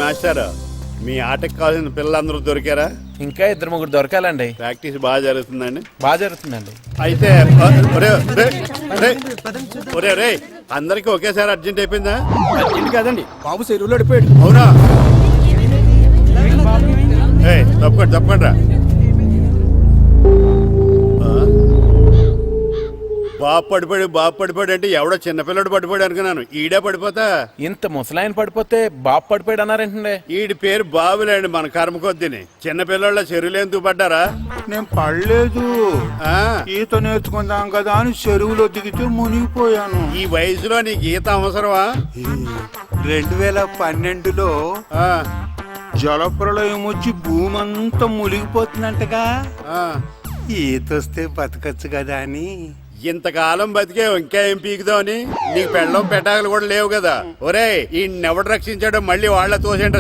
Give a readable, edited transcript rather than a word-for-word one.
Master, మీ ఆటకు కావాల్సిన పిల్లలందరూ దొరికారా? ఇంకా 2-3 దొరకాలండి. ప్రాక్టీస్ బాగా జరుగుతుందండి? బాగా జరుగుతుందండి. అయితే ఒరే అందరికి ఒకేసారి అర్జెంట్ అయిపోయిందా? అర్జెంట్ కాదండి, బాబు చెరువులో అడిపోయాడు. అవునా? తప్పకుండా బాబు పడిపోయాడు అంటే ఎవడో చిన్నపిల్లడు పడిపోయాడు అనుకున్నాను. ఈడే పడిపోతా. ఇంత ముసలాయన పడిపోతే బాబు పడిపోయాడు అన్నారేంటండి? ఈడి పేరు బాబులేండి, మన కర్మ కొద్దిని. చిన్నపిల్లల చెరువులు ఎందుకు పడ్డారా? నేను పడలేదు, ఈత నేర్చుకుందాం కదా అని చెరువులో దిగితే మునిగిపోయాను. ఈ వయసులో నీకు ఈత అవసరమా? 2012లో జలప్రలయం వచ్చి భూమి అంతా మునిగిపోతుందంటగా. ఈత వస్తే బతకచ్చు కదా అని. ఇంతకాలం బతికే ఇంకా ఏం పీకుదామని? నీకు పెళ్ళం పెట్టాకలు కూడా లేవు కదా. ఒరే ఈ ఎవడు రక్షించాడో మళ్ళీ వాళ్ళ తోసేంట.